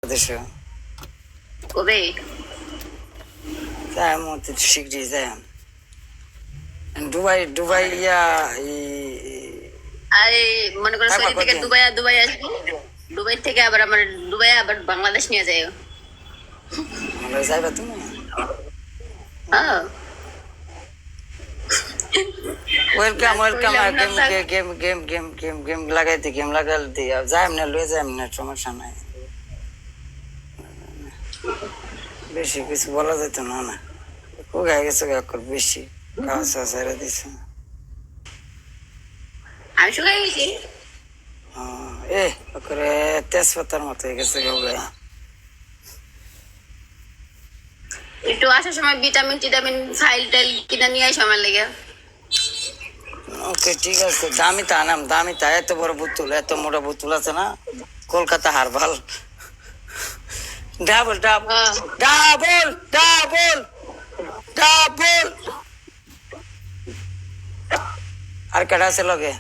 দেশে কবে যাই মতো শীঘ্রই যাই দুবাই দুবাই ইয়া আরে মনে করো সৌদি থেকে দুবাই আসবো, দুবাই থেকে আবার আমার দুবাই আবার বাংলাদেশ নিয়ে যাই। মানে যাইবা তুমি হ্যাঁ welcome welcome game game game game game game লাগাইতে গেম লাগাইতে যাই না লয়ে যাই না সমস্যা নাই বেশি কিছু বলা যেত না না কোগায় গেছে বেশি খাওয়া খাওয়া ছেড়ে দিছে আমি শুকাই গেছি। এ করে তেজপাতার মতো হয়ে গেছে গোগায় একটু আসার সময় ভিটামিন টিটামিন ফাইল টাইল কিনা নিয়ে আসো আমার লেগে। ওকে ঠিক আছে দামি তা আনাম দামি তা এত বড় বোতল এত মোটা বোতল আছে না Kolkata herbal double double double double double আর কেডা আছে লগে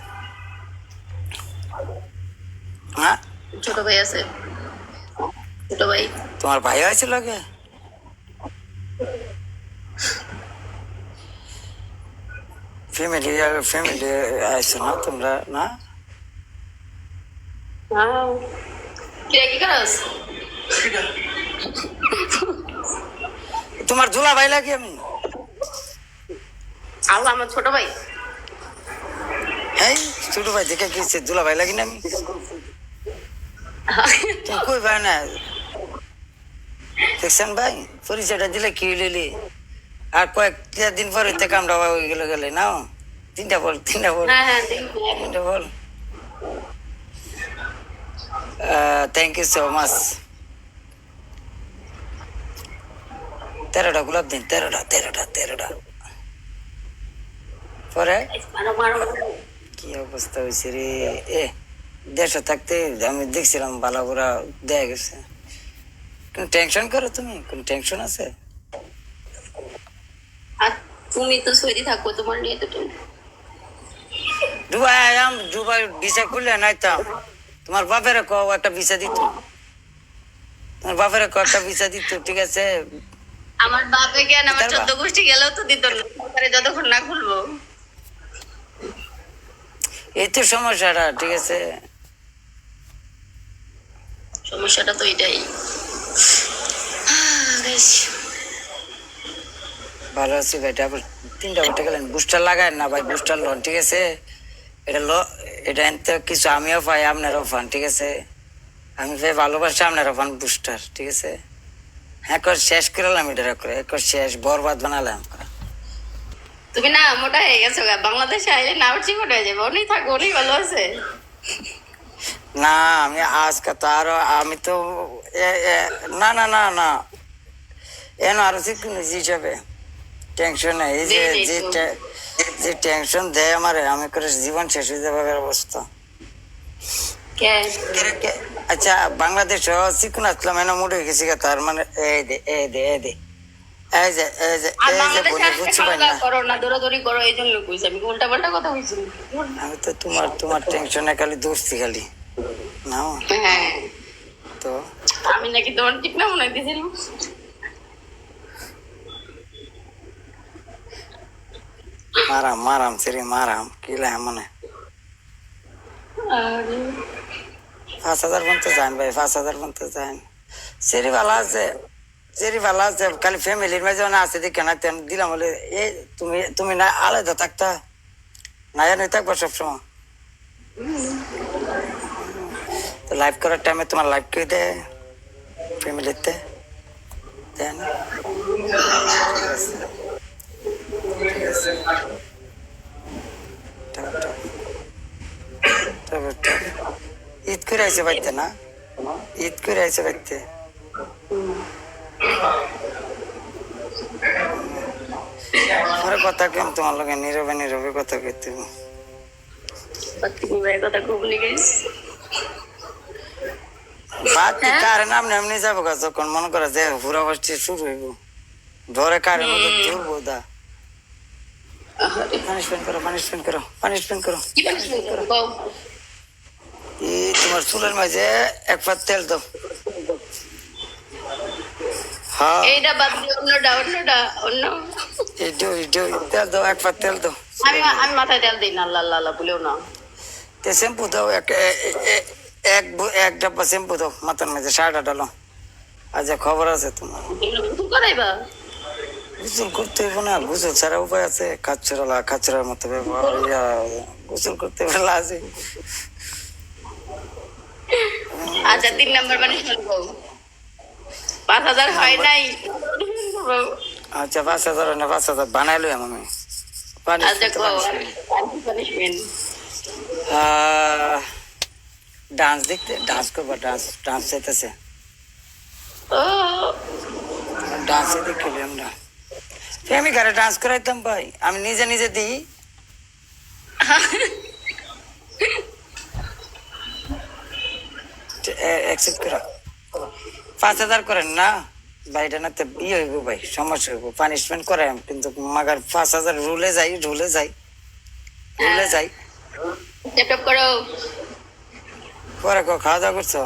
হ্যাঁ ছোট ভাই আছে, ছোট ভাই। তোমার ভাই আছে লগে ফ্যামিলি ফ্যামিলি আইছো না তোমরা না কি করস? তোমার দুলা ভাই লাগে আমি আমার ছোট ভাই। হ্যাঁ ছোট ভাই দেখে গেছে দুলা ভাই লাগি না আমি তুমি কই ভাই না দেখছেন ভাই পরিচয়টা দিলে কি লিলি আর কয়েকটা দিন পরে থেকে আমরা ওই গেলে গেলে না তিনটা বল হ্যাঁ তিনটা বল থ্যাংক ইউ সো মাচ 13টা গোলাপ দিন 13টা পরে কি অবস্থা হয়েছে রে এ দেশে থাকতে আমি দেখছিলাম বালাগুড়া দেয়া গেছে কোন টেনশন করো তুমি কোন টেনশন আছে আর তুমি তো সৌদি থাকো, তোমার নিয়ে তো তুমি দুবাই আয়াম দুবাই ভিসা খুললে নাইতাম তোমার বাপের কও একটা ভিসা দিত তোমার বাপের কও একটা ভিসা দিত ঠিক আছে আমার বাপে জ্ঞান আমার 14 গোষ্ঠী গেলেও তো দিত না সরকারে যতক্ষণ না খুলবো। এই তো সমস্যাটা ঠিক আছে সমস্যাটা তো এটাই। ভালো আছি ভাই ডাবল 3টা বটে গেলেন বুস্টার লাগায় না ভাই বুস্টার লোন ঠিক আছে এটা এটা এনতে কিছু আমিও পাই আপনারও পান ঠিক আছে আমি ভাই ভালোবাসি আপনারও পান বুস্টার ঠিক আছে হ্যাঁ কর শেষ করলাম এটা করে একর শেষ বরবাদ বানালাম তুমি না মোটা হয়ে গেছো গা, বাংলাদেশে আইলে না উঠছি মোটা হয়ে যাবে। উনি থাকো, উনি ভালো আছে। না আমি আজকে তো আরো আমি তো না না না না এন আরো শিখুন হিসাবে টেনশন এই যে যে টেনশন দেয় আমারে আমি করে জীবন শেষ হয়ে যাবে অবস্থা আচ্ছা বাংলাদেশ শিখুন আসলাম এনে মুড়ে গেছি তার মানে এই দে এই দে এই দে এই যে এই যে এই যে বলে বুঝছি ভাই না করো না দৌড়াদৌড়ি করো, এই জন্য কইছি আমি উল্টা পাল্টা কথা কইছি। আমি তো তোমার টেনশনে খালি দোস্তি খালি না হ্যাঁ তো আমি নাকি তোমার ঠিক না মনে দিয়েছিলাম। মারাম সেরি মারাম কিলা মনে 5,000 পর্যন্ত যান ভাই 5,000 পর্যন্ত যান সেরি ভালো আছে খালি ফ্যামিলির মাঝে না আছে দেখে না দিলাম বলে এ তুমি না আলাদা থাকতা না জানি থাকবো সবসময় তো লাইভ করার টাইমে তোমার লাইভ করে দেয় ফ্যামিলিতে দেয় না ঠিক আছে ঈদ করে আইসে বাড়িতে না ঈদ করে আইসে বাড়িতে আমার কথা কেম তোমার লগে নীরবে কথা কইতে কথা খুব লিখেছ বাকি কারে নাম এমনি যাবো যখন মনে করে যে পুরা বৃষ্টি শুরু হইব ধরে কারে মধ্যে ধরবো দা পানিশমেন্ট করো কি পানিশমেন্ট করো? তোমার চুলের মাঝে এক পাত তেল দাও। হ্যাঁ এইটা বাদ দিয়ে অন্য তেল দাও, এক পাত তেল দাও। আমি আমি মাথায় তেল দিই না, আল্লাহ আল্লাহ আল্লাহ বলেও না। তে শ্যাম্পু দাও, এক ডাব্বা শ্যাম্পু দাও মাথার মাঝে, সারাটা ডালো। আচ্ছা খবর আছে তোমার। তুমি করাইবা? গোসল করতে হইব না? গোসল ছাড়া উপায় আছে? খাচ্ছরার মতো ব্যবহার, গোসল করতে পারলে আছে। আচ্ছা 3 নম্বর মানে শুনবো, 5,000 হয় নাই। আচ্ছা 5,000 না, 5,000 বানাইলো আমি। আচ্ছা পানিশমেন্ট ডান্স দেখতে, ডান্স করবা, ডান্স চাইতেছে, ও ডান্সে দেখি আমরা। আমি ঘরে ডান্স করাইতাম ভাই, আমি নিজে নিজে দিই। অ্যাকসেপ্ট করো। 5,000 করেন না ভাই, এটা না তো ইয়ে হইব ভাই, সমস্যা হইব, পানিশমেন্ট করাই কিন্তু। মাগার 5,000 রুলে যাই। ল্যাপটপ করো। পরে খাওয়া দাওয়া করছো?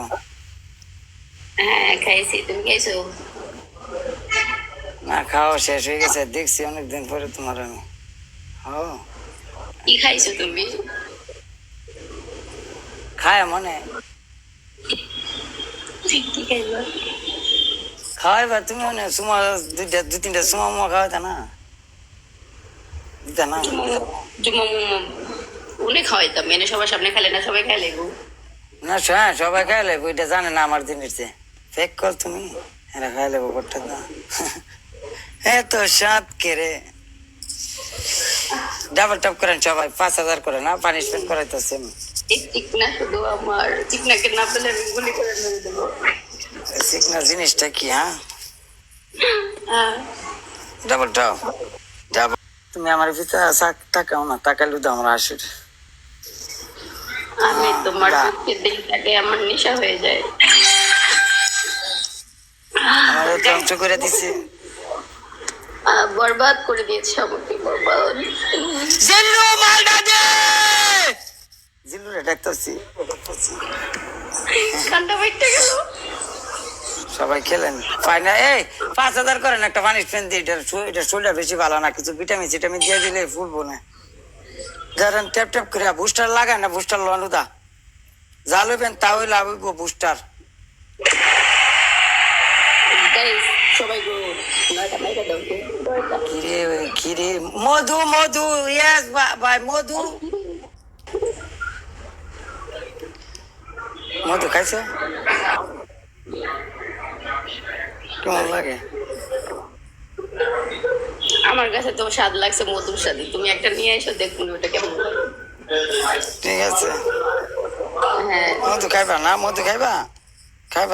হ্যাঁ খাইছি, তুমি খাইছো? না, খাওয়া শেষ হয়ে গেছে, দেখছি অনেকদিন পরে তোমার আমি। ও কি খাইছো তুমি? খায় মনে কি খাইছো? খাওয়াই বা তুমি মনে সুমা, দুই তিনটা সুমা মুমা খাওয়াইতা না, দিতা না? জুমা মুমা উনি খাওয়াইতাম, এনে সবার সামনে খাইলে না, সবাই খাইলে গো। না হ্যাঁ, সবাই খাইলে ওইটা জানে না আমার জিনিসে। ফেক কর তুমি, এরা খাইলে ব্যাপারটা না। হ্যাঁ তো সাত কেরে ডাবল টপ করেন সবাই, 5,000 করে না পানিশমেন্ট করাইতেছে। চিকনা শুধু আমার, চিকনাকে না পেলে আমি গুলি করে মেরে দেবো। শিখনা জিনিসটা কি? হ্যাঁ হ্যাঁ ডাবল টপ, ডাবল। তুমি আমার ভিতরে তাকাও না, তাকাইলে তো আমরা আসি। আমি তোমার চোখে দিলটাকে আমার নেশা হয়ে যায়। আমার ধ্বংস করে দিছে, বরবাদ করে দিয়েছে আমাকে, বরবাদ। জিল্লু মালটা দে, জিল্লু রে ডাকতেছি। কান্না বাইটে গেল। সবাই খেলেন ফাইনাল। এই 5,000 করেন, একটা পানিশমেন্ট দিয়ে। এটা শরীরটা বেশি ভালো না, কিছু ভিটামিন সিটামিন দিয়ে দিলে ফুলবো না। ধরেন ট্যাপ ট্যাপ করে বুস্টার লাগায় না, বুস্টার লনুদা জাল হইবেন, তা হইলে আবইব বুস্টার। গাইস সবাই গো নয়টা মাইরা দাও তো, নয়টা। কিরে মধু, ইয়েস ভাই, মধু খাইছো? কেমন লাগে? আমার কাছে তো স্বাদ লাগছে মধুর স্বাদে, তুমি একটা নিয়ে এসো দেখুন ওটা কেমন লাগে। ঠিক আছে, হ্যাঁ মধু খাইবা না? মধু খাইবা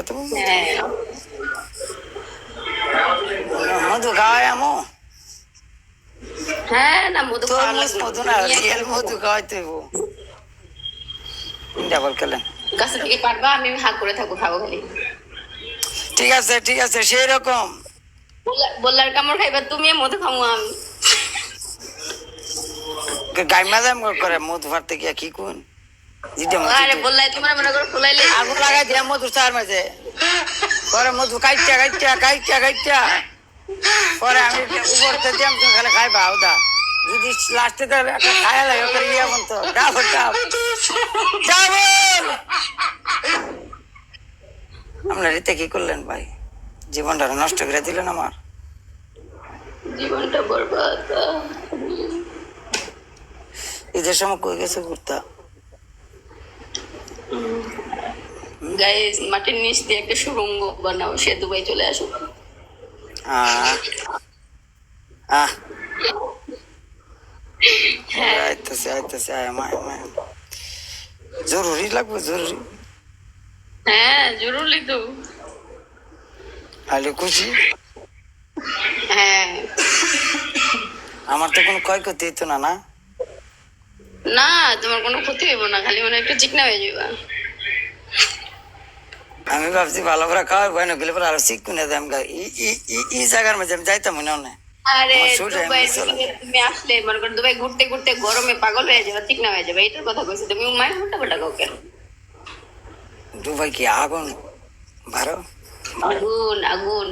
তুমি? হ্যাঁ মধু খাওয়াই আমো? হ্যাঁ, না মধু খাওয়া তরমুজ লাগবে। মধু না, রিয়েল মধু খাওয়াইতে হইব। ডাবল খেলেন। কাছে থেকে পারবা, আমি হাত করে থাকবো, খাবো খালি। ঠিক আছে সেই রকম। বললার কামড় খাইবা তুমি, মধু খামো আমি। গাইমা দাম করে মধু ফাটতে গিয়া কি কোন আরে বললাই তোমার মনে করো ফুলাইলে আগুন লাগাই দিয়া মধু চার মাঝে পরে মধু কাইটা পরে আমি উপরতে দিয়াম, তুমি খালি খাইবা ওদা। যদি লাস্টে খায়া লাগে ওকে ইয়ে বলতো ডাবল আপনার এতে কি করলেন ভাই? জীবনটা নষ্ট করে দিলেন আমার। জীবনটা বরবাদ। ঈদের সময় কই গেছে ঘুরতা? গাইস মাটির নিচ দিয়ে একটা সুড়ঙ্গ বানাও, সে দুবাই চলে আসো। আহ আহ হ্যাঁ আইতেছে জরুরি লাগবে, জরুরি। হ্যাঁ জরুরি তো। খালি খুশি, হ্যাঁ আমার তো কোনো ক্ষয়ক্ষতি হইতো না। না না তোমার কোনো ক্ষতি হইব না, খালি মানে একটু চিকনা হয়ে যাবা। আমি ভাবছি ভালো করে খাওয়াই বয় না গেলে পরে আরো শিখ কিনে দেয়। ই জায়গার মধ্যে আমি যাইতাম না। আরে আমার শরীরে দুবাই এমনি চলে। তুমি আসলে মনে করো দুবাই ঘুরতে ঘুরতে গরমে পাগল হয়ে যাবে, চিকনা হয়ে যাবে, এটার কথা কইছো তুমি। মায়ের মোটা মোটা কাউ কেন? দুবাই কি আগুন ভারো আগুন আগুন